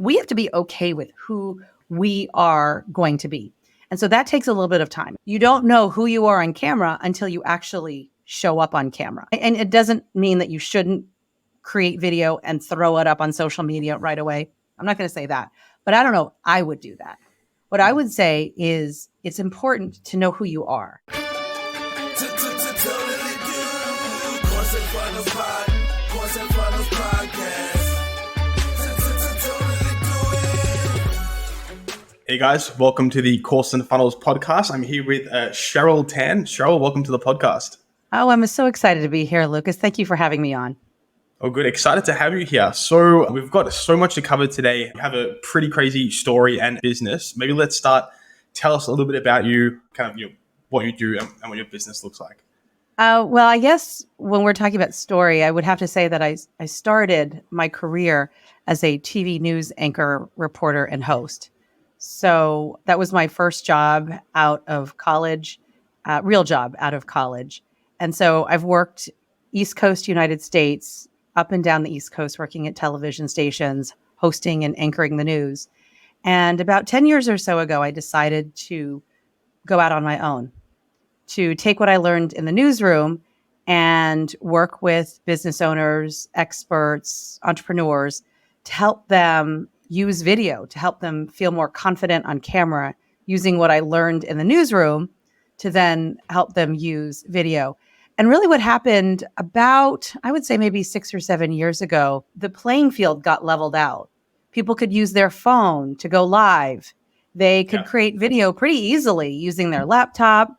We have to be okay with who we are going to be. And so that takes a little bit of time. You don't know who you are on camera until you actually show up on camera. And it doesn't mean that you shouldn't create video and throw it up on social media right away. I'm not going to say that, but I don't know. I would do that. What I would say is it's important to know who you are. Hey guys, welcome to the Course and Funnels podcast. I'm here with Cheryl Tan. Cheryl, welcome to the podcast. Oh, I'm so excited to be here, Lucas. Thank you for having me on. Oh, good. Excited to have you here. So we've got so much to cover today. We have a pretty crazy story and business. Maybe let's start. Tell us a little bit about you, what you do and what your business looks like. Well, I guess when we're talking about story, I would have to say that I started my career as a TV news anchor, reporter, and host. So that was my first job out of college, real job out of college. And so I've worked East Coast, United States, up and down the East Coast, working at television stations, hosting and anchoring the news. And about 10 years or so ago, I decided to go out on my own, to take what I learned in the newsroom and work with business owners, experts, entrepreneurs to help them use video, to help them feel more confident on camera, using what I learned in the newsroom to then help them use video. And really what happened about, I would say maybe 6 or 7 years ago, the playing field got leveled out. People could use their phone to go live. They could create video pretty easily using their laptop,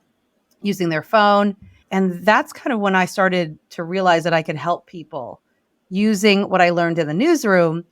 using their phone. And that's kind of when I started to realize that I could help people using what I learned in the newsroom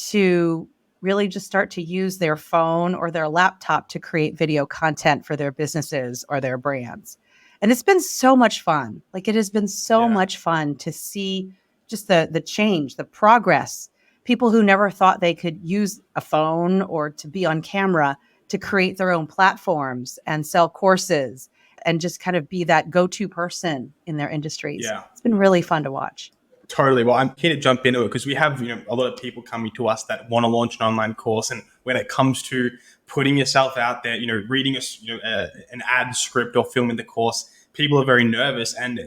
to really just start to use their phone or their laptop to create video content for their businesses or their brands. And it's been so much fun. Like, it has been so much fun to see just the change, the progress. People who never thought they could use a phone or to be on camera to create their own platforms and sell courses and just kind of be that go-to person in their industries. Yeah. It's been really fun to watch. Totally. Well, I'm keen to jump into it because we have, a lot of people coming to us that want to launch an online course. And when it comes to putting yourself out there, reading an ad script or filming the course, people are very nervous. And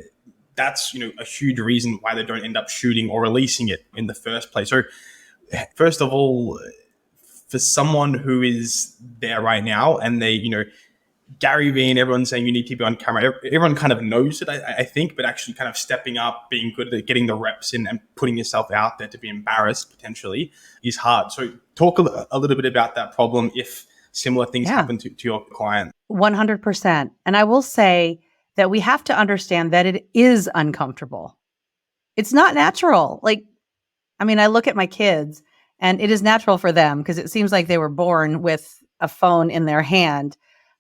that's, a huge reason why they don't end up shooting or releasing it in the first place. So first of all, for someone who is there right now and they, Gary Vee and everyone saying you need to be on camera. Everyone kind of knows it, I think, but actually kind of stepping up, being good at getting the reps in and putting yourself out there to be embarrassed potentially is hard. So talk a little bit about that problem if similar things happen to your client. 100%. And I will say that we have to understand that it is uncomfortable. It's not natural. I look at my kids and it is natural for them because it seems like they were born with a phone in their hand.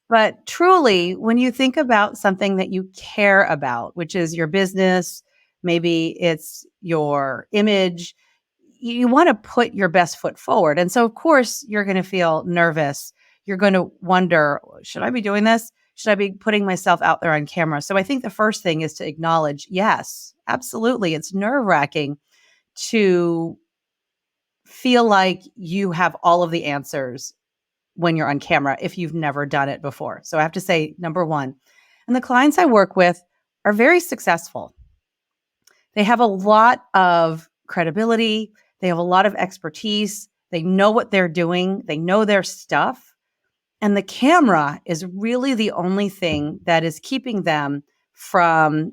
But truly, when you think about something that you care about, which is your business, maybe it's your image, you want to put your best foot forward. And so, of course, you're going to feel nervous. You're going to wonder, should I be doing this? Should I be putting myself out there on camera? So I think the first thing is to acknowledge, yes, absolutely. It's nerve-wracking to feel like you have all of the answers when you're on camera if you've never done it before. So I have to say, number one, and the clients I work with are very successful. They have a lot of credibility. They have a lot of expertise. They know what they're doing. They know their stuff. And the camera is really the only thing that is keeping them from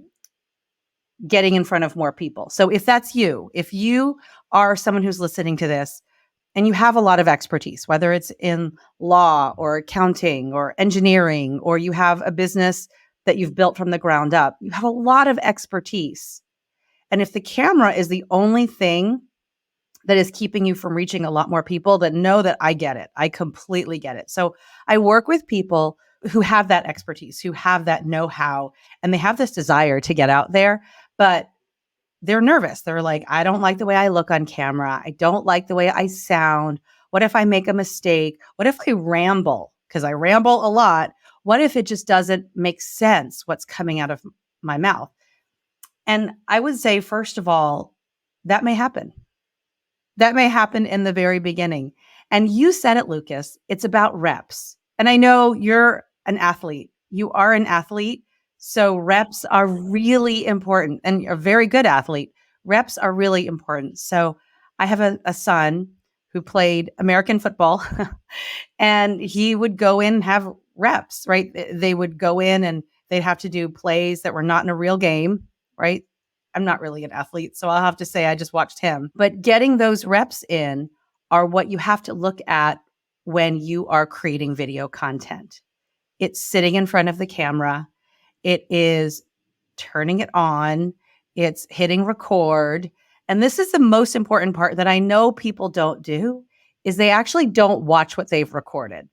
getting in front of more people. So if that's you, if you are someone who's listening to this, and you have a lot of expertise, whether it's in law or accounting or engineering, or you have a business that you've built from the ground up, you have a lot of expertise. And if the camera is the only thing that is keeping you from reaching a lot more people, then know that I get it. I completely get it. So I work with people who have that expertise, who have that know-how, and they have this desire to get out there, but they're nervous. They're like, I don't like the way I look on camera. I don't like the way I sound. What if I make a mistake? What if I ramble? Because I ramble a lot. What if it just doesn't make sense what's coming out of my mouth? And I would say, first of all, that may happen. That may happen in the very beginning. And you said it, Lucas, it's about reps. And I know you're an athlete. You are an athlete. So reps are really important, and you're a very good athlete. Reps are really important. So I have a son who played American football and he would go in and have reps, right? They would go in and they'd have to do plays that were not in a real game, right? I'm not really an athlete, so I'll have to say I just watched him. But getting those reps in are what you have to look at when you are creating video content. It's sitting in front of the camera. It is turning it on. It's hitting record. And this is the most important part that I know people don't do is they actually don't watch what they've recorded.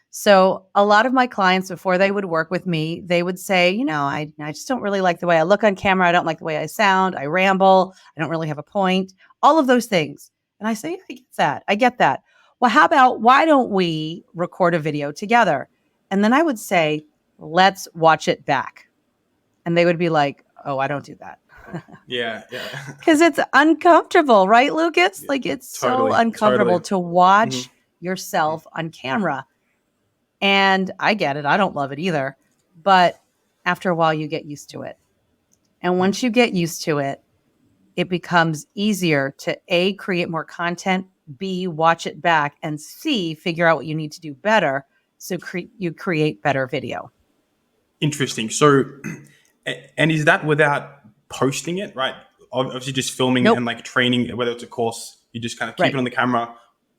So a lot of my clients, before they would work with me, they would say, I just don't really like the way I look on camera. I don't like the way I sound. I ramble. I don't really have a point. All of those things. And I say, I get that. I get that. Well, how about why don't we record a video together? And then I would say, let's watch it back. And they would be like, oh, I don't do that. Yeah. Because it's uncomfortable, right, Lucas? Like it's Totally, so uncomfortable totally. to watch yourself on camera. And I get it. I don't love it either. But after a while, you get used to it. And once you get used to it, it becomes easier to A, create more content, B, watch it back, and C, figure out what you need to do better so you create better video. Interesting. So, and is that without posting it, right? Obviously just filming Nope. it and like training, whether it's a course, you just kind of keep Right. it on the camera,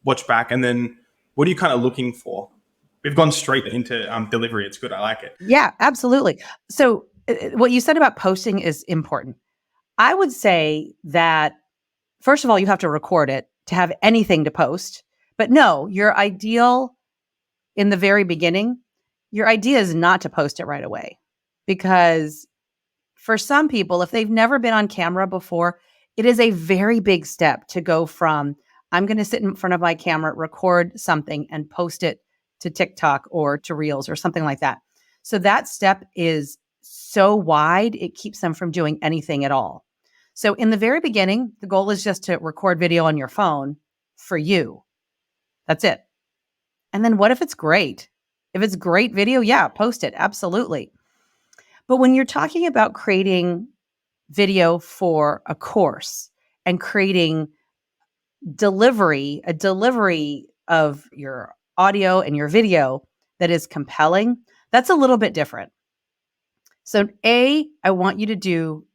watch back, and then what are you kind of looking for? We've gone straight into delivery. It's good. I like it. Yeah, absolutely. So what you said about posting is important. I would say that, first of all, you have to record it to have anything to post. But no, your ideal in the very beginning, your idea is not to post it right away. Because for some people, if they've never been on camera before, it is a very big step to go from, I'm going to sit in front of my camera, record something and post it to TikTok or to Reels or something like that. So that step is so wide, it keeps them from doing anything at all. So in the very beginning, the goal is just to record video on your phone for you. That's it. And then what if it's great? If it's great video, yeah, post it. Absolutely. But when you're talking about creating video for a course and creating a delivery of your audio and your video that is compelling, that's a little bit different. So A, I want you to do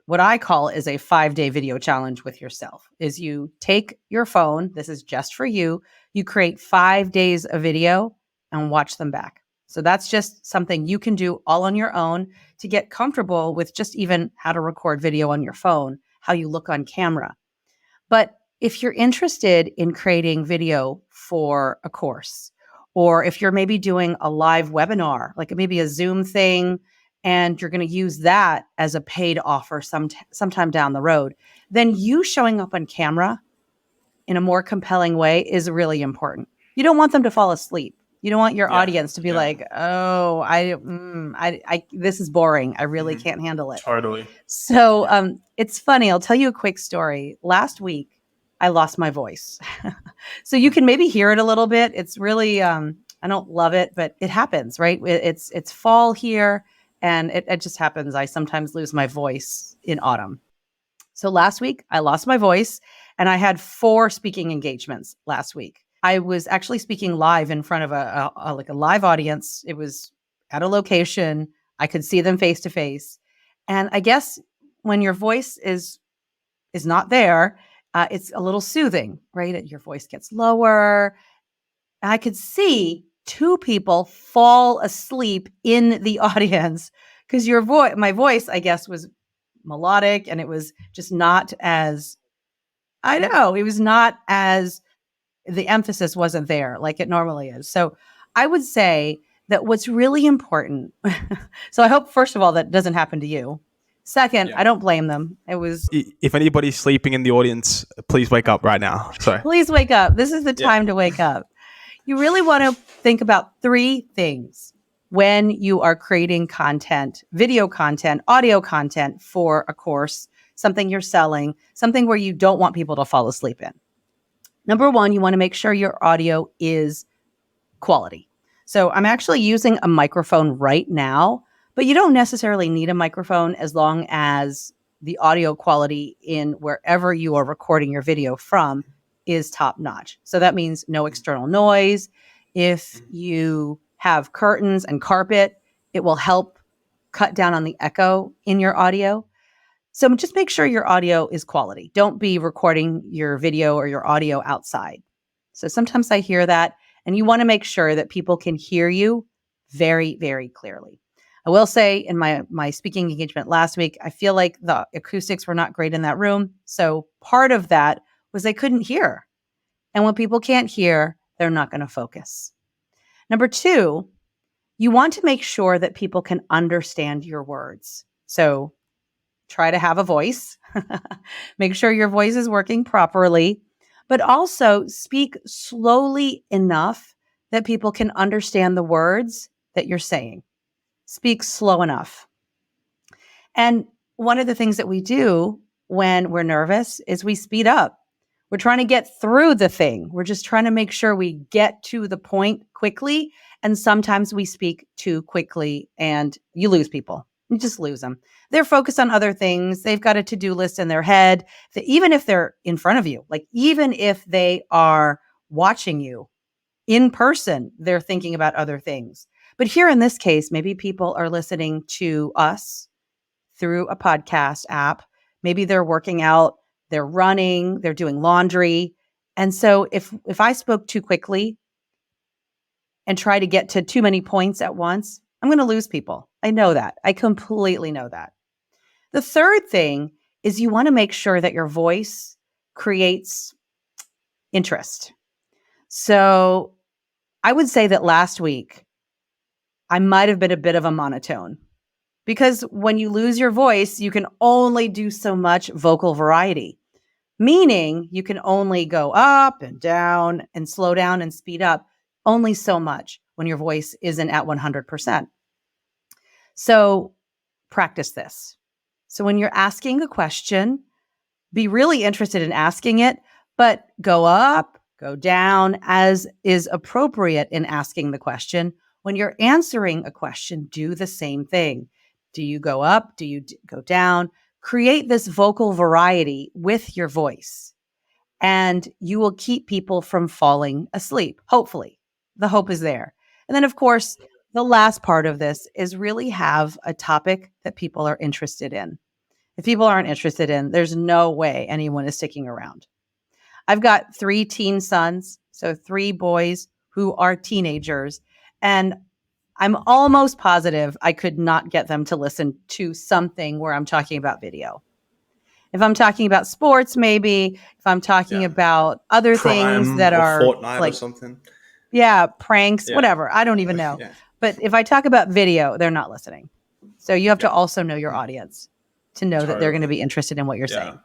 what I call is a 5-day video challenge with yourself. Is you take your phone, this is just for you, you create 5 days of video and watch them back. So that's just something you can do all on your own to get comfortable with just even how to record video on your phone, how you look on camera. But if you're interested in creating video for a course, or if you're maybe doing a live webinar, like maybe a Zoom thing, and you're going to use that as a paid offer sometime down the road, then you showing up on camera in a more compelling way is really important. You don't want them to fall asleep. You don't want your audience to be like, oh, I this is boring. I really can't handle it. Totally. So it's funny. I'll tell you a quick story. Last week, I lost my voice. So you can maybe hear it a little bit. It's really, I don't love it, but it happens, right? It's fall here and it just happens. I sometimes lose my voice in autumn. So last week I lost my voice and I had 4 speaking engagements last week. I was actually speaking live in front of a live audience. It was at a location. I could see them face to face. And I guess when your voice is not there, it's a little soothing, right? Your voice gets lower. I could see 2 people fall asleep in the audience because my voice, I guess, was melodic and it was just not as, I know, it was not as, the emphasis wasn't there like it normally is. So I would say that what's really important, so I hope, first of all, that doesn't happen to you. Second, I don't blame them. It was. If anybody's sleeping in the audience, please wake up right now. Sorry. Please wake up. This is the time to wake up. You really want to think about 3 things when you are creating content, video content, audio content for a course, something you're selling, something where you don't want people to fall asleep in. Number one, you want to make sure your audio is quality. So I'm actually using a microphone right now, but you don't necessarily need a microphone as long as the audio quality in wherever you are recording your video from is top notch. So that means no external noise. If you have curtains and carpet, it will help cut down on the echo in your audio. So just make sure your audio is quality. Don't be recording your video or your audio outside. So sometimes I hear that, and you want to make sure that people can hear you very, very clearly. I will say in my speaking engagement last week, I feel like the acoustics were not great in that room. So part of that was they couldn't hear. And when people can't hear, they're not going to focus. Number two, you want to make sure that people can understand your words. So try to have a voice. Make sure your voice is working properly, but also speak slowly enough that people can understand the words that you're saying. Speak slow enough. And one of the things that we do when we're nervous is we speed up. We're trying to get through the thing. We're just trying to make sure we get to the point quickly. And sometimes we speak too quickly and you lose people. You just lose them. They're focused on other things. They've got a to-do list in their head. That even if they're in front of you, like even if they are watching you in person, they're thinking about other things. But here in this case, maybe people are listening to us through a podcast app. Maybe they're working out, they're running, they're doing laundry. And so if I spoke too quickly and try to get to too many points at once, I'm going to lose people. I know that. I completely know that. The third thing is you want to make sure that your voice creates interest. So I would say that last week, I might have been a bit of a monotone because when you lose your voice, you can only do so much vocal variety, meaning you can only go up and down and slow down and speed up only so much when your voice isn't at 100%. So practice this. So when you're asking a question, be really interested in asking it, but go up, go down as is appropriate in asking the question. When you're answering a question, do the same thing. Do you go up? Do you go down? Create this vocal variety with your voice, and you will keep people from falling asleep. Hopefully, the hope is there. And then, of course, the last part of this is really have a topic that people are interested in. If people aren't interested in, there's no way anyone is sticking around. I've got 3 teen sons, so 3 boys who are teenagers, and I'm almost positive I could not get them to listen to something where I'm talking about video. If I'm talking about sports, maybe. If I'm talking about other things that or are Fortnite like, or something. yeah, pranks, whatever. I don't even know. Yeah. But if I talk about video, they're not listening. So you have to also know your audience to know that they're going to be interested in what you're saying.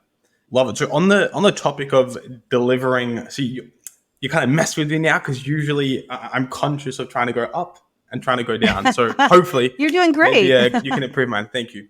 Love it. So on the topic of delivering, so you kind of mess with me now because usually I'm conscious of trying to go up and trying to go down. So hopefully you're doing great. You can improve mine. Thank you.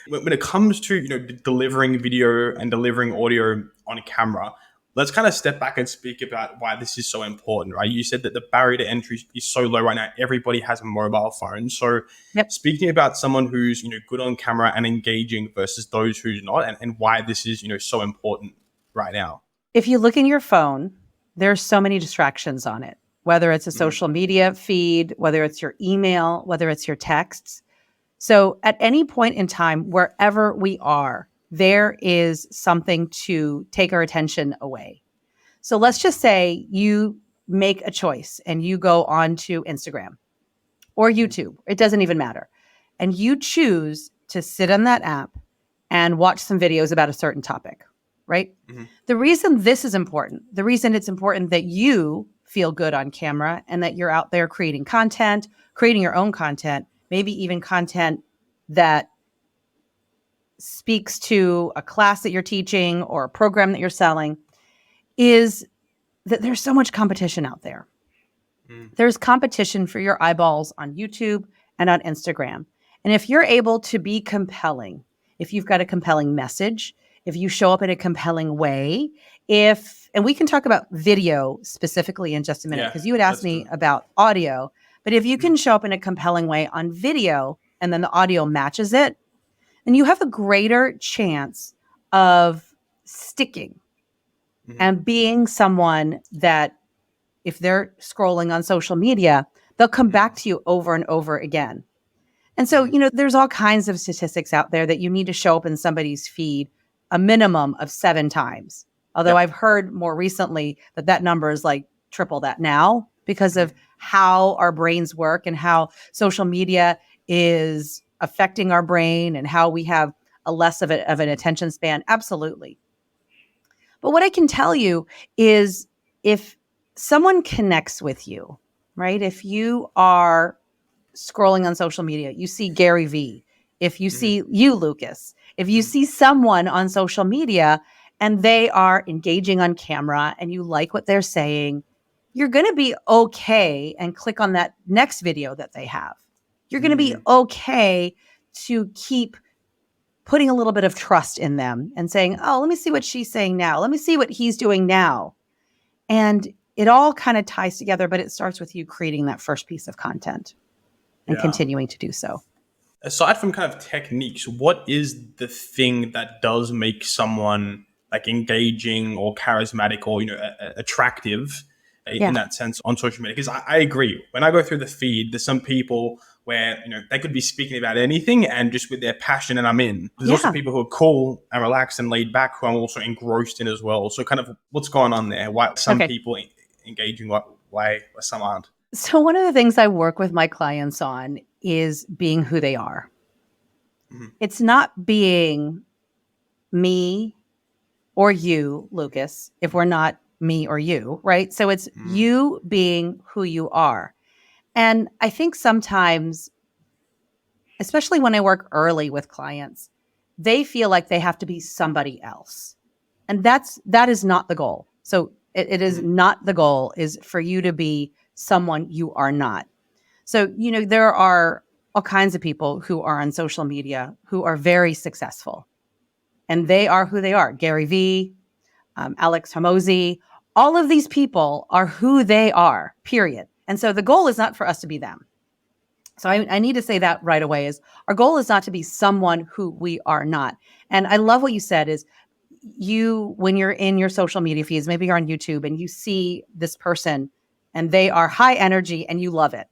When it comes to delivering video and delivering audio on camera, let's kind of step back and speak about why this is so important, right? You said that the barrier to entry is so low right now. Everybody has a mobile phone. So speaking about someone who's, good on camera and engaging versus those who's not, and why this is, so important right now. If you look in your phone, there's so many distractions on it, whether it's a social media feed, whether it's your email, whether it's your texts. So at any point in time, wherever we are, there is something to take our attention away. So let's just say you make a choice and you go on to Instagram or YouTube. It doesn't even matter. And you choose to sit on that app and watch some videos about a certain topic, right? Mm-hmm. The reason this is important, the reason it's important that you feel good on camera and that you're out there creating content, creating your own content, maybe even content that speaks to a class that you're teaching or a program that you're selling, is that there's so much competition out there. There's competition for your eyeballs on YouTube and on Instagram. And if you're able to be compelling, if you've got a compelling message, if you show up in a compelling way, if and we can talk about video specifically in just a minute, Yeah, because you had asked let's do me it. about audio, but if you can show up in a compelling way on video and then the audio matches it, then you have a greater chance of sticking and being someone that, if they're scrolling on social media, they'll come back to you over and over again. And so, there's all kinds of statistics out there that you need to show up in somebody's feed a minimum of 7 times. Although Yep. I've heard more recently that number is like triple that now, because of how our brains work and how social media is affecting our brain and how we have a less of an attention span. Absolutely. But what I can tell you is, if someone connects with you, right? If you are scrolling on social media, you see Gary Vee, if you see you, Lucas, if you see someone on social media and they are engaging on camera and you like what they're saying, you're going to be okay and click on that next video that they have. You're going to be okay to keep putting a little bit of trust in them and saying, oh, let me see what she's saying now. Let me see what he's doing now. And it all kind of ties together, but it starts with you creating that first piece of content and continuing to do so. Aside from kind of techniques, what is the thing that does make someone like engaging or charismatic or attractive in that sense on social media? Because I agree, when I go through the feed, there's some people where they could be speaking about anything and just with their passion, and I'm in. There's also people who are cool and relaxed and laid back who I'm also engrossed in as well. So kind of what's going on there? Why some people engaging, why some aren't? So one of the things I work with my clients on is being who they are. It's not being me or you, Lucas, if we're not me or you, right? So it's you being who you are. And I think sometimes, especially when I work early with clients, they feel like they have to be somebody else. And that is not the goal. So it is not the goal, is for you to be someone you are not. So, there are all kinds of people who are on social media who are very successful, and they are who they are. Gary Vee, Alex Hormozi, all of these people are who they are, period. And so the goal is not for us to be them. So I need to say that right away, is our goal is not to be someone who we are not. And I love what you said is, when you're in your social media feeds, maybe you're on YouTube and you see this person and they are high energy and you love it.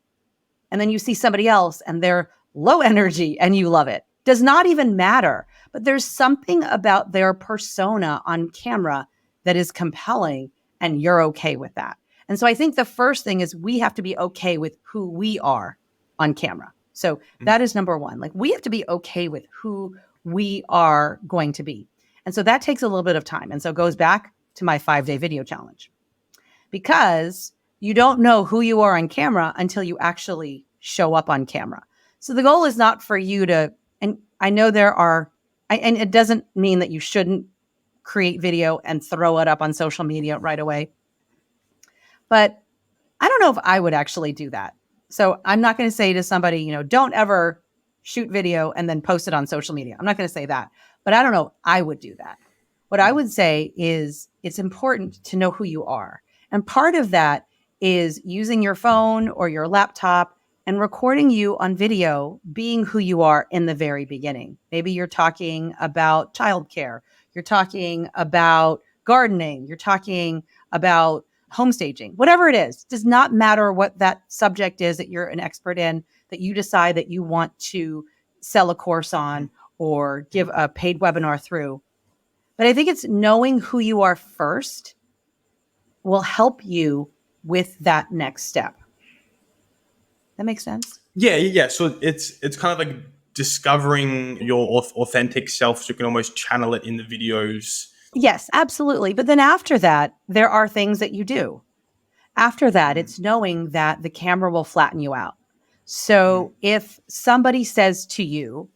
And then you see somebody else and they're low energy and you love it. Does not even matter. But there's something about their persona on camera that is compelling, and you're okay with that. And so I think the first thing is we have to be okay with who we are on camera. So that is number one. Like, we have to be okay with who we are going to be. And so that takes a little bit of time. And so it goes back to my 5-day video challenge, because you don't know who you are on camera until you actually show up on camera. So the goal is not for you to, and I know and it doesn't mean that you shouldn't create video and throw it up on social media right away. But I don't know if I would actually do that. So I'm not going to say to somebody, don't ever shoot video and then post it on social media. I'm not going to say that, but I don't know if I would do that. What I would say is, it's important to know who you are. And part of that is using your phone or your laptop and recording you on video, being who you are in the very beginning. Maybe you're talking about childcare. You're talking about gardening. You're talking about home staging, whatever it is. It does not matter what that subject is that you're an expert in, that you decide that you want to sell a course on or give a paid webinar through. But I think it's knowing who you are first will help you with that next step. That makes sense? Yeah. So it's kind of like discovering your authentic self, so you can almost channel it in the videos. Yes, absolutely. But then after that, there are things that you do. After that, it's knowing that the camera will flatten you out. So if somebody says to you,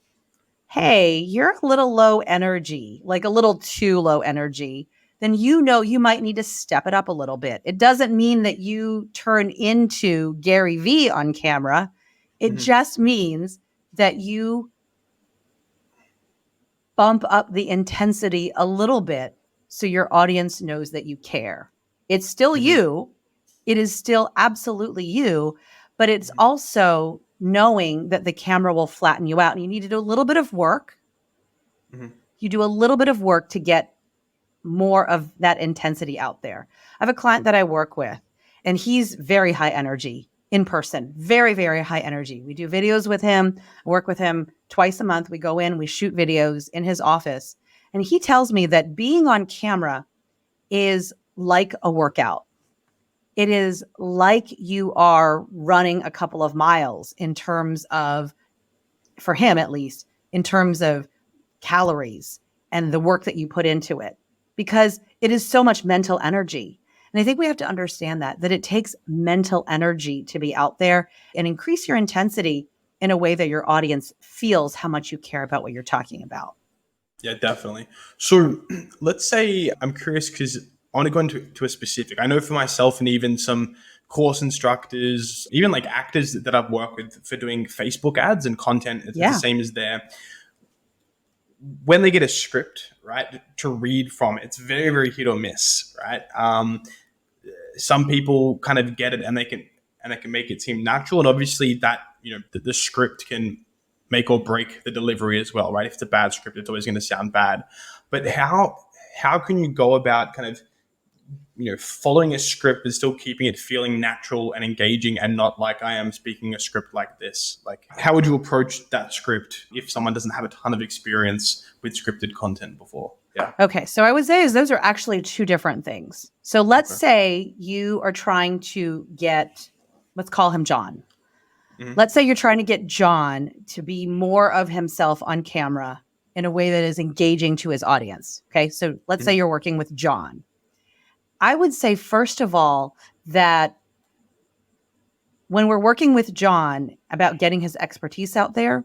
hey, you're a little low energy, like a little too low energy, then you might need to step it up a little bit. It doesn't mean that you turn into Gary Vee on camera. It just means that you bump up the intensity a little bit so your audience knows that you care. It's still Mm-hmm. you. It is still absolutely you, but it's also knowing that the camera will flatten you out, and you need to do a little bit of work. Mm-hmm. You do a little bit of work to get more of that intensity out there. I have a client that I work with, and he's very high energy in person, very, very high energy. We do videos with him, work with him twice a month. We go in, we shoot videos in his office. And he tells me that being on camera is like a workout. It is like you are running a couple of miles in terms of, for him at least, in terms of calories and the work that you put into it, because it is so much mental energy. And I think we have to understand that it takes mental energy to be out there and increase your intensity in a way that your audience feels how much you care about what you're talking about. Yeah, definitely. So let's say I'm curious because I want to go into to a specific. I know for myself and even some course instructors, even like actors that I've worked with for doing Facebook ads and content, it's the Yeah. same as there. When they get a script, right, to read from, it's very, very hit or miss, right? Some people kind of get it and they can make it seem natural, and obviously that the script can make or break the delivery as well, right? If it's a bad script, it's always going to sound bad. But how can you go about kind of following a script but still keeping it feeling natural and engaging, and not like I am speaking a script like this? Like, how would you approach that script if someone doesn't have a ton of experience with scripted content before? Yeah. Okay. So I would say those are actually two different things. So let's Okay. say you are trying to get, let's call him John. Mm-hmm. Let's say you're trying to get John to be more of himself on camera in a way that is engaging to his audience. Okay. So let's say you're working with John. I would say, first of all, that when we're working with John about getting his expertise out there,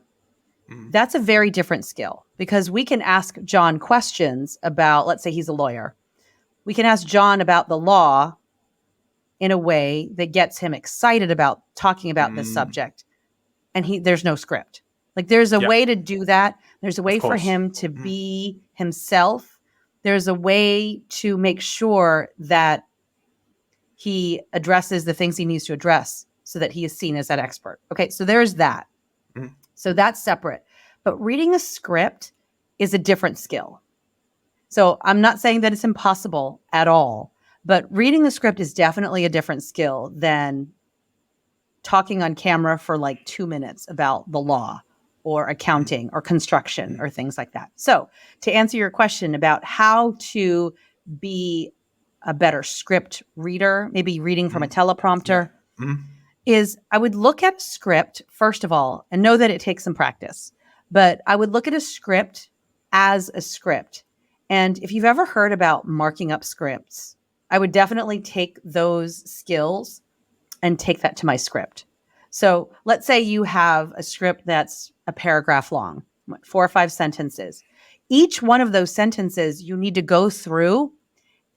that's a very different skill, because we can ask John questions about, let's say he's a lawyer. We can ask John about the law in a way that gets him excited about talking about this subject. And there's no script. Like, there's a Yeah, way to do that. There's a of way for course. him to be himself. There's a way to make sure that he addresses the things he needs to address so that he is seen as that expert. Okay, so there's that. Mhm. So that's separate. But reading a script is a different skill. So I'm not saying that it's impossible at all, but reading the script is definitely a different skill than talking on camera for like 2 minutes about the law or accounting or construction or things like that. So to answer your question about how to be a better script reader, maybe reading from a teleprompter, is I would look at a script, first of all, and know that it takes some practice. But I would look at a script as a script. And if you've ever heard about marking up scripts, I would definitely take those skills and take that to my script. So let's say you have a script that's a paragraph long, 4 or 5 sentences. Each one of those sentences, you need to go through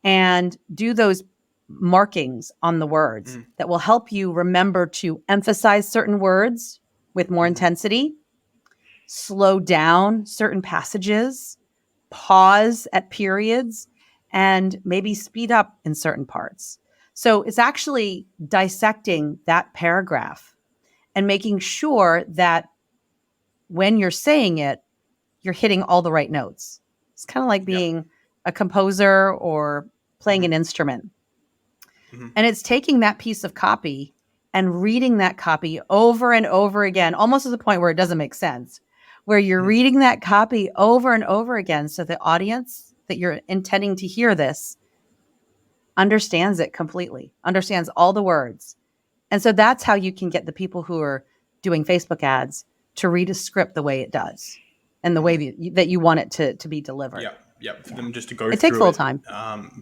and do those markings on the words that will help you remember to emphasize certain words with more intensity, slow down certain passages, pause at periods, and maybe speed up in certain parts. So it's actually dissecting that paragraph and making sure that when you're saying it, you're hitting all the right notes. It's kind of like being a composer or playing an instrument. And it's taking that piece of copy and reading that copy over and over again, almost to the point where it doesn't make sense, where you're reading that copy over and over again so the audience that you're intending to hear this understands it completely, understands all the words. And so that's how you can get the people who are doing Facebook ads to read a script the way it does and the way that you want it to be delivered. Yeah. For them just to go It through takes a little time.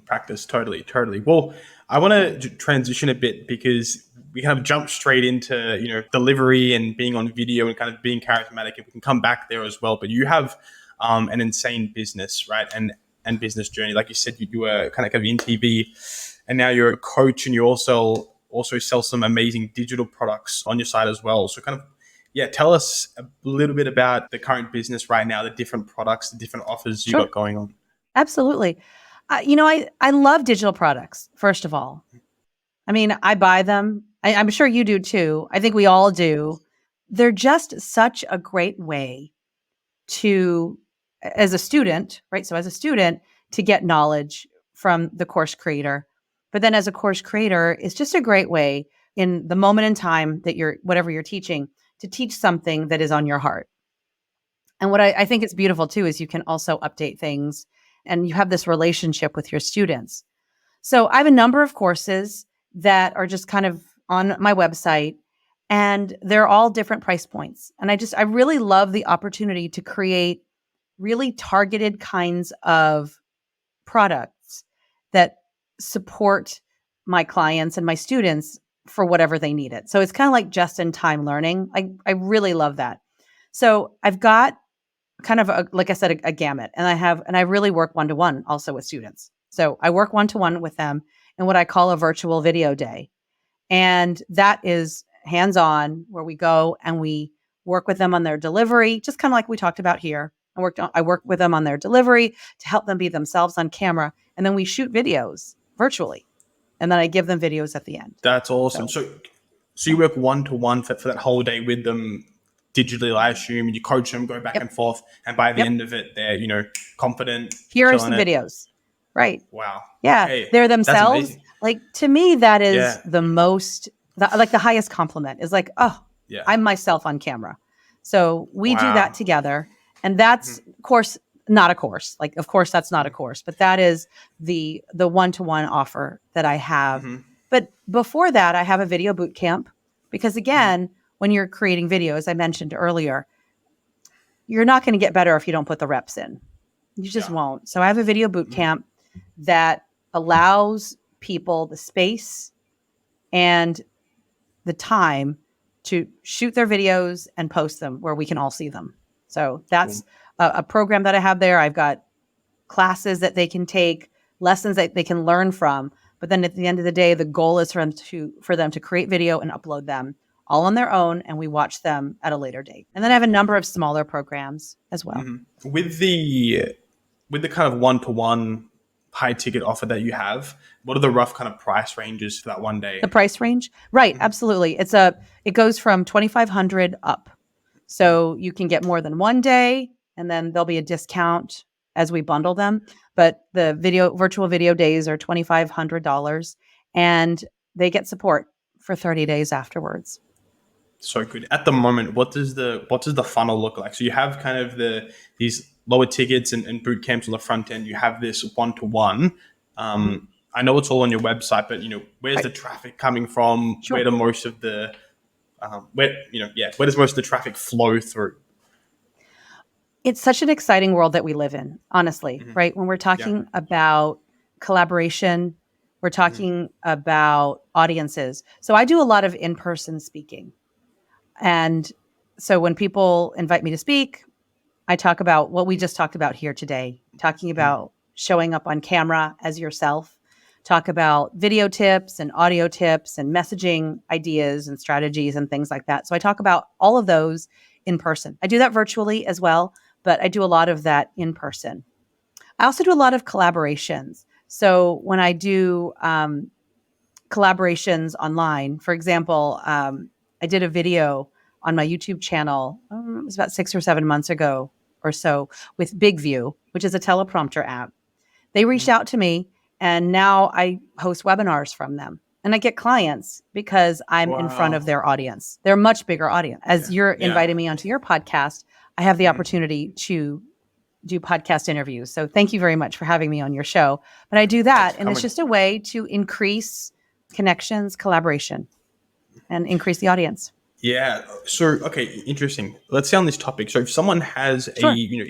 Practice. Totally. Well, I want to transition a bit because we kind of jump straight into, delivery and being on video and kind of being charismatic, and we can come back there as well. But you have an insane business, right? And business journey. Like you said, you were kind of in TV, and now you're a coach, and you also sell some amazing digital products on your side as well. So kind of, tell us a little bit about the current business right now, the different products, the different offers you got going on. Absolutely. I love digital products, first of all. I mean, I buy them. I'm sure you do too. I think we all do. They're just such a great way to, as a student, right? So as a student, to get knowledge from the course creator. But then as a course creator, it's just a great way in the moment in time that whatever you're teaching, to teach something that is on your heart. And what I think is beautiful too is you can also update things and you have this relationship with your students. So I have a number of courses that are just kind of on my website, and they're all different price points. And I really love the opportunity to create really targeted kinds of products that support my clients and my students for whatever they need it. So it's kind of like just-in-time learning. I really love that. So I've got kind of like I said, a gamut, and I really work one-to-one also with students. So I work one-to-one with them in what I call a virtual video day. And that is hands-on, where we go and we work with them on their delivery, just kind of like we talked about here. I work with them on their delivery to help them be themselves on camera. And then we shoot videos virtually. And then I give them videos at the end. That's awesome. So you work one-to-one for that whole day with them digitally, I assume, and you coach them, go back and forth. And by the end of it, they're, confident. Here are some videos. Right. Wow. Yeah. Okay. They're themselves. Like, to me, that is the highest compliment is like, oh, I'm myself on camera. So we do that together. And that's, of course, not a course. Like, of course, that's not a course, but that is the one-to-one offer that I have. But before that, I have a video boot camp, because again, when you're creating video, as I mentioned earlier, you're not going to get better if you don't put the reps in. You just won't. So I have a video boot camp that allows people the space and the time to shoot their videos and post them where we can all see them. So that's a program that I have there. I've got classes that they can take, lessons that they can learn from. But then at the end of the day, the goal is for them to create video and upload them all on their own, and we watch them at a later date. And then I have a number of smaller programs as well. With the kind of one-to-one high ticket offer that you have, what are the rough kind of price ranges for that one day? The price range? Right, absolutely. It goes from $2,500 up. So you can get more than one day, and then there'll be a discount as we bundle them. But the virtual video days are $2,500, and they get support for 30 days afterwards. So good. At the moment, what does the funnel look like? So you have kind of these lower tickets and boot camps on the front end. You have this one-to-one. I know it's all on your website, but where's the traffic coming from? Sure. Where do most of the where does most of the traffic flow through? It's such an exciting world that we live in, honestly, right? When we're talking about collaboration, we're talking about audiences. So I do a lot of in-person speaking. And so when people invite me to speak, I talk about what we just talked about here today, talking about showing up on camera as yourself, talk about video tips and audio tips and messaging ideas and strategies and things like that. So I talk about all of those in person. I do that virtually as well, but I do a lot of that in person. I also do a lot of collaborations. So when I do collaborations online, for example, I did a video on my YouTube channel, it was about 6 or 7 months ago or so, with BigView, which is a teleprompter app. They reached out to me, and now I host webinars from them. And I get clients because I'm in front of their audience. They're a much bigger audience. As you're inviting me onto your podcast, I have the opportunity to do podcast interviews. So thank you very much for having me on your show. But I do that, and it's just a way to increase connections, collaboration, and increase the audience. Yeah. So, okay, interesting. Let's stay on this topic. So if someone has it's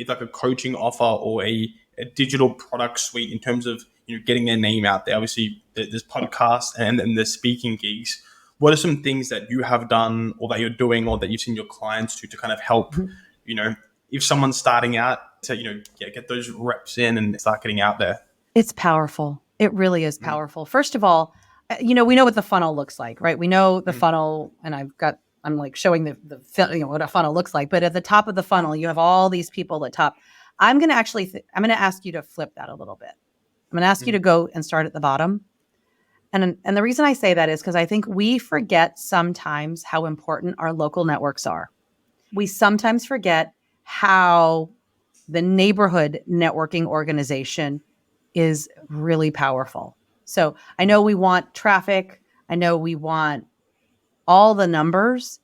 like a coaching offer or a digital product suite in terms of, getting their name out there, obviously there's podcasts and there's speaking gigs. What are some things that you have done or that you're doing or that you've seen your clients do to kind of help, if someone's starting out to, get those reps in and start getting out there? It's powerful. It really is powerful. First of all, we know what the funnel looks like, right? We know the funnel, and I'm like showing the what a funnel looks like. But at the top of the funnel, you have all these people at top. I'm going to ask you to flip that a little bit. I'm going to ask you to go and start at the bottom. And the reason I say that is because I think we forget sometimes how important our local networks are. We sometimes forget how the neighborhood networking organization is really powerful. So I know we want traffic. I know we want all the numbers.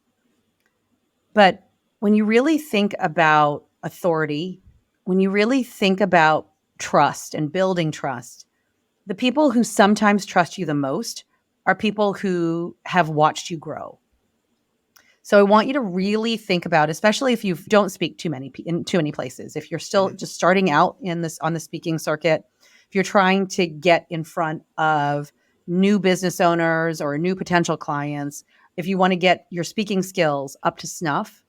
But when you really think about authority, when you really think about trust and building trust, the people who sometimes trust you the most are people who have watched you grow. So I want you to really think about, especially if you don't speak in too many places, if you're still just starting out on the speaking circuit, if you're trying to get in front of new business owners or new potential clients, if you want to get your speaking skills up to snuff,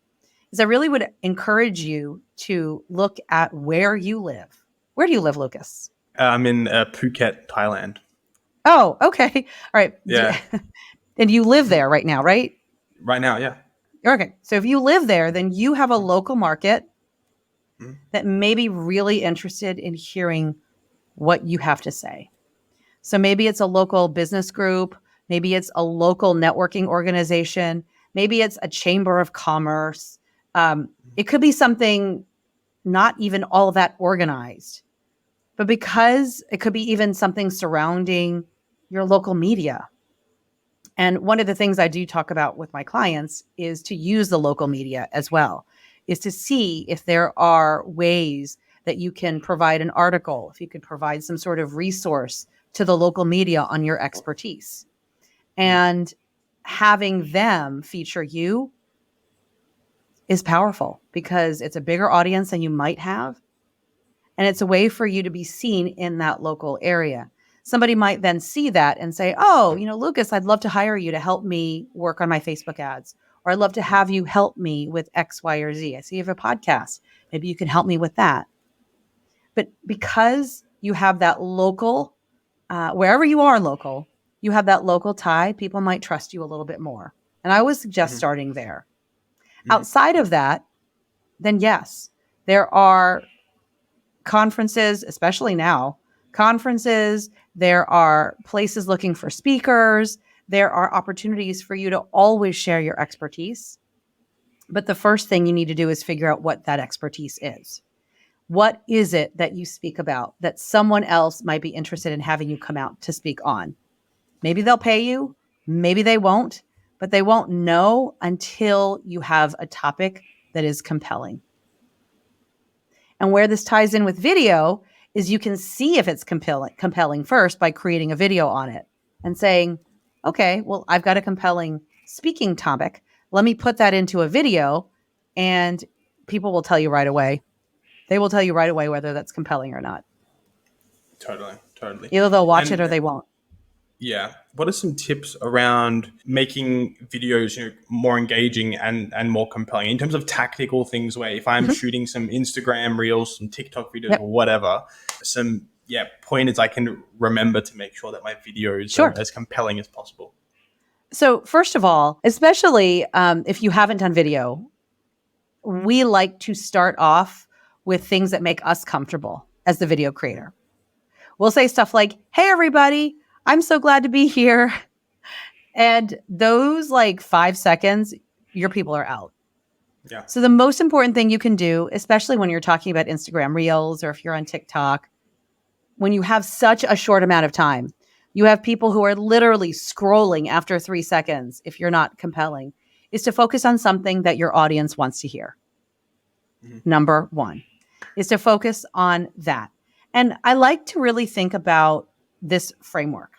is I really would encourage you to look at where you live. Where do you live, Lucas? I'm in Phuket, Thailand. Oh, okay. All right. Yeah. And you live there right now, right? Right now, yeah. Okay. So if you live there, then you have a local market that may be really interested in hearing what you have to say. So maybe it's a local business group. Maybe it's a local networking organization. Maybe it's a chamber of commerce. It could be something not even all that organized, but because it could be even something surrounding your local media. And one of the things I do talk about with my clients is to use the local media as well, is to see if there are ways that you can provide an article, if you could provide some sort of resource to the local media on your expertise. And having them feature you is powerful because it's a bigger audience than you might have. And it's a way for you to be seen in that local area. Somebody might then see that and say, oh, Lucas, I'd love to hire you to help me work on my Facebook ads, or I'd love to have you help me with X, Y, or Z. I see you have a podcast. Maybe you can help me with that. But because you have that local, wherever you are local, you have that local tie, people might trust you a little bit more. And I always suggest starting there. Outside of that, then yes, there are conferences, especially now, there are places looking for speakers, there are opportunities for you to always share your expertise. But the first thing you need to do is figure out what that expertise is. What is it that you speak about that someone else might be interested in having you come out to speak on? Maybe they'll pay you, maybe they won't, but they won't know until you have a topic that is compelling. And where this ties in with video is you can see if it's compelling first by creating a video on it and saying, okay, well, I've got a compelling speaking topic. Let me put that into a video, and people will tell you right away. They will tell you right away whether that's compelling or not. Totally. Either they'll watch it or they won't. Yeah. What are some tips around making videos, more engaging and more compelling in terms of tactical things where if I'm shooting some Instagram reels, some TikTok videos or whatever, some pointers I can remember to make sure that my videos are as compelling as possible? So first of all, especially if you haven't done video, we like to start off with things that make us comfortable as the video creator. We'll say stuff like, hey, everybody, I'm so glad to be here. And those 5 seconds, your people are out. Yeah. So the most important thing you can do, especially when you're talking about Instagram Reels or if you're on TikTok, when you have such a short amount of time, you have people who are literally scrolling after 3 seconds if you're not compelling, is to focus on something that your audience wants to hear. Number one is to focus on that. And I like to really think about this framework.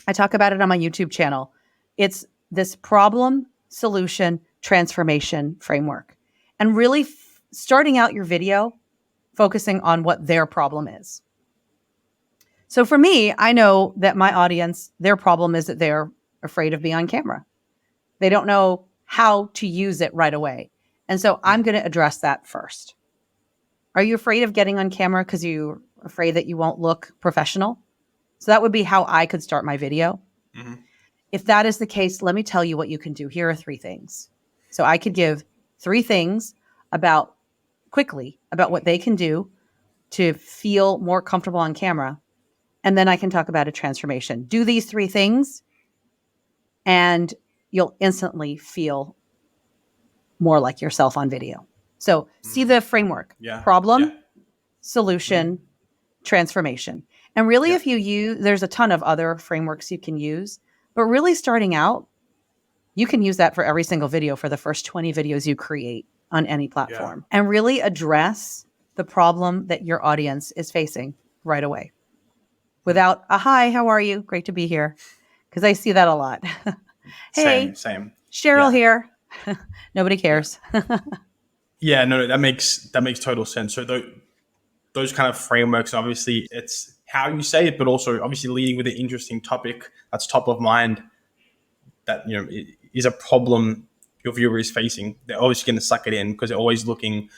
I talk about it on my YouTube channel. It's this problem, solution, transformation framework. And really starting out your video, focusing on what their problem is. So for me, I know that my audience, their problem is that they're afraid of being on camera. They don't know how to use it right away. And so I'm going to address that first. Are you afraid of getting on camera because you're afraid that you won't look professional? So that would be how I could start my video. If that is the case, let me tell you what you can do. Here are 3 things. So I could give 3 things quickly about what they can do to feel more comfortable on camera And then I can talk about a transformation. Do these 3 things and you'll instantly feel more like yourself on video. So see the framework: Yeah. problem, Yeah. solution, transformation. And really, Yeah. if you use, there's a ton of other frameworks you can use, but really starting out, you can use that for every single video for the first 20 videos you create on any Yeah. platform, and really address the problem that your audience is facing right away without a hi, how are you? Great to be here. Because I see that a lot. Hey, Same. Cheryl Yeah. here. Nobody Yeah. cares. Yeah. No, that makes total sense. So those kind of frameworks, obviously, it's how you say it, but also obviously leading with an interesting topic that's top of mind, that is a problem your viewer is facing. They're obviously going to suck it in because they're always looking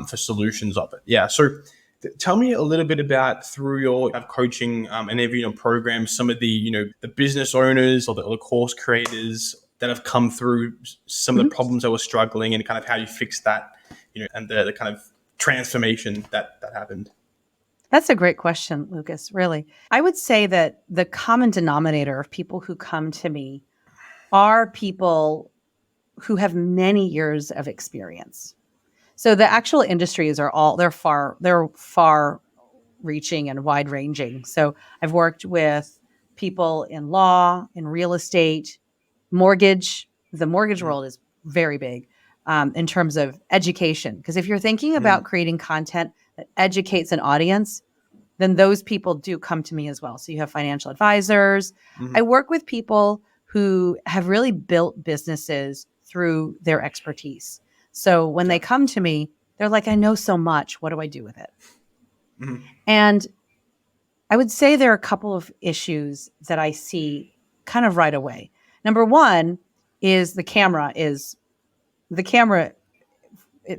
for solutions of it. Yeah. So tell me a little bit about, through your coaching and every programs, some of the business owners or the course creators that have come through some of the Mhm. problems that were struggling, and kind of how you fixed that, and the kind of transformation that happened. That's a great question, Lucas, really. I would say that the common denominator of people who come to me are people who have many years of experience. So the actual industries are all, they're far reaching and wide ranging. So I've worked with people in law, in real estate, mortgage. The mortgage Mm, world is very big in terms of education. Because if you're thinking mm, about creating content that educates an audience, then those people do come to me as well. So you have financial advisors. I mm, work with people who have really built businesses through their expertise. So when they yeah. come to me, they're like, I know so much. What do I do with it? Mm, And I would say there are a couple of issues that I see kind of right away. Number one is the camera, it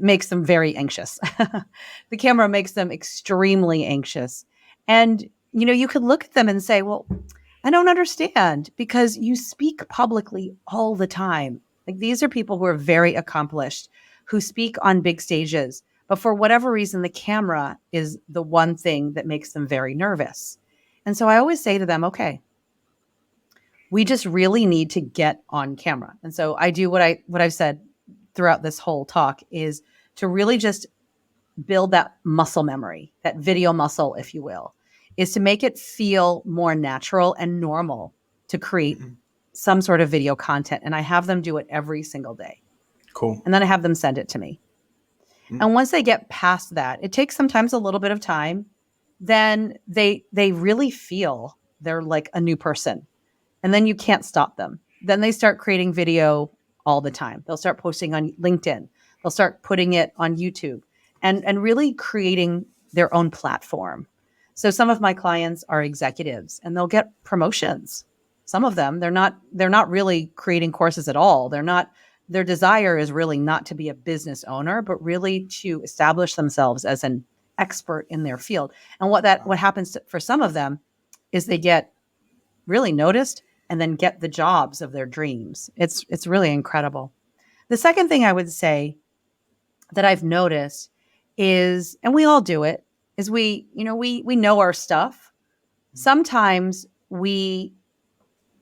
makes them very anxious. The camera makes them extremely anxious. And, you could look at them and say, well, I don't understand, because you speak publicly all the time. Like, these are people who are very accomplished, who speak on big stages. But for whatever reason, the camera is the one thing that makes them very nervous. And so I always say to them, okay, we just really need to get on camera. And so I do what I've said throughout this whole talk is to really just build that muscle memory, that video muscle, if you will, is to make it feel more natural and normal to create mm. some sort of video content. And I have them do it every single day. Cool. And then I have them send it to me. Mm, And once they get past that, it takes sometimes a little bit of time. Then they really feel they're like a new person. And then you can't stop them. Then they start creating video all the time. They'll start posting on LinkedIn. They'll start putting it on YouTube, and really creating their own platform. So some of my clients are executives and they'll get promotions. Some of them, they're not really creating courses at all. Their desire is really not to be a business owner, but really to establish themselves as an expert in their field. And what happens for some of them is they get really noticed and then get the jobs of their dreams. It's really incredible. The second thing I would say that I've noticed is, and we all do it, is we know our stuff. Sometimes we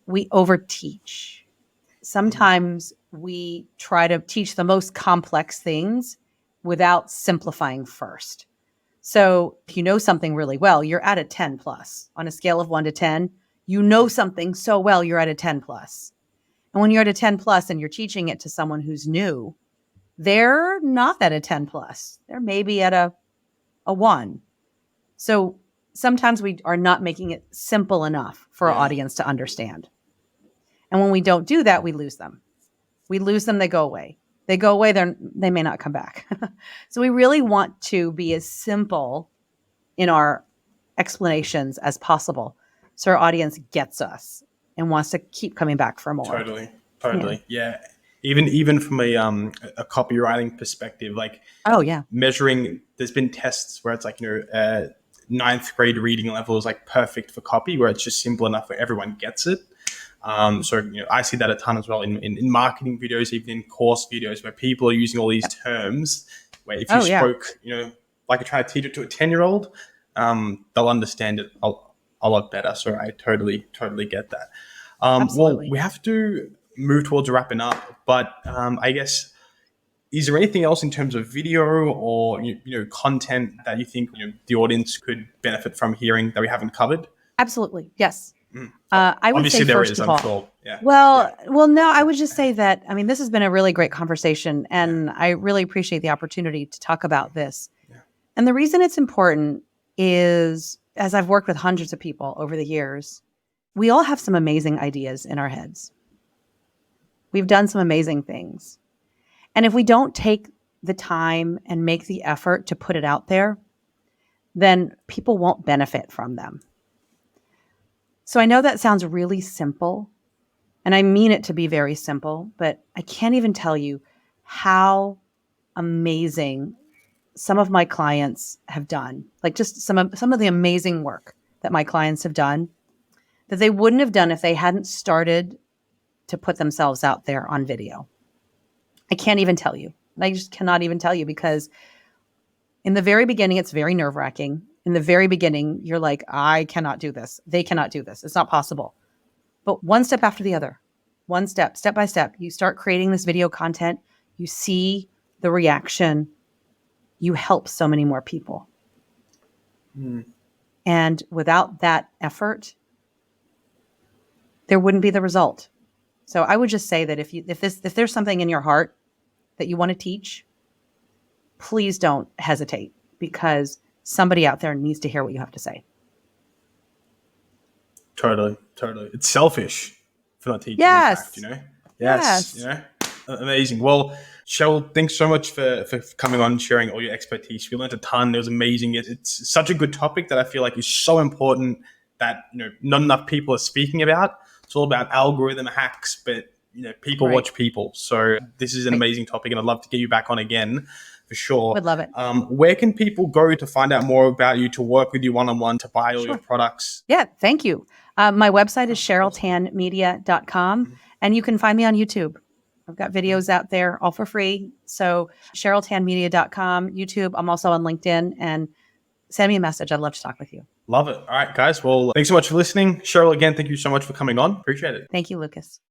overteach. mm, Sometimes we try to teach the most complex things without simplifying first. So if you know something really well, you're at a 10 plus. On a scale of 1 to 10, you know something so well, you're at a 10 plus. And when you're at a 10 plus and you're teaching it to someone who's new, they're not at a 10 plus. They're maybe at a 1. So sometimes we are not making it simple enough for our yeah. audience to understand. And when we don't do that, we lose them. We lose them, they go away. They go away, they may not come back. So we really want to be as simple in our explanations as possible, so our audience gets us and wants to keep coming back for more. Totally. Yeah. Totally. Yeah. Even from a copywriting perspective, like Oh, yeah. measuring, there's been tests where it's like, ninth grade reading level is like perfect for copy, where it's just simple enough where everyone gets it. So I see that a ton as well in marketing videos, even in course videos, where people are using all these terms. Where if you Oh, yeah. spoke, like you're trying to teach it to a 10-year-old, they'll understand it a a lot better. So I totally get that. Well, Absolutely. we have to move towards wrapping up, but I guess, is there anything else in terms of video or content that you think the audience could benefit from hearing that we haven't covered? Absolutely. Yes. I would say Obviously, there first is. of I'm all, sure. Yeah. Yeah. well, no, I would just say that, I mean, this has been a really great conversation, and I really appreciate the opportunity to talk about this. Yeah. And the reason it's important is, as I've worked with hundreds of people over the years, we all have some amazing ideas in our heads. We've done some amazing things. And if we don't take the time and make the effort to put it out there, then people won't benefit from them. So I know that sounds really simple, and I mean it to be very simple, but I can't even tell you how amazing some of my clients have done. Like, just some of the amazing work that my clients have done that they wouldn't have done if they hadn't started to put themselves out there on video. I can't even tell you. I just cannot even tell you, because in the very beginning, it's very nerve-wracking. In the very beginning, you're like, I cannot do this. They cannot do this. It's not possible. But one step after the other, one step by step, you start creating this video content. You see the reaction. You help so many more people. And without that effort, there wouldn't be the result. So I would just say that if there's something in your heart that you want to teach, please don't hesitate, because somebody out there needs to hear what you have to say. Totally. It's selfish for not teaching. Yes. In fact, Yes. Amazing. Well, Cheryl, thanks so much for coming on and sharing all your expertise. We learned a ton. It was amazing. It's such a good topic that I feel like is so important that not enough people are speaking about. It's all about algorithm hacks, but people watch people. So this is an amazing topic, and I'd love to get you back on again for sure. Would love it. Where can people go to find out more about you, to work with you one-on-one, to buy all your products? Yeah, thank you. My website is CherylTanMedia.com, and you can find me on YouTube. I've got videos out there all for free. So CherylTanMedia.com, YouTube. I'm also on LinkedIn, and send me a message. I'd love to talk with you. Love it. All right, guys. Well, thanks so much for listening. Cheryl, again, thank you so much for coming on. Appreciate it. Thank you, Lucas.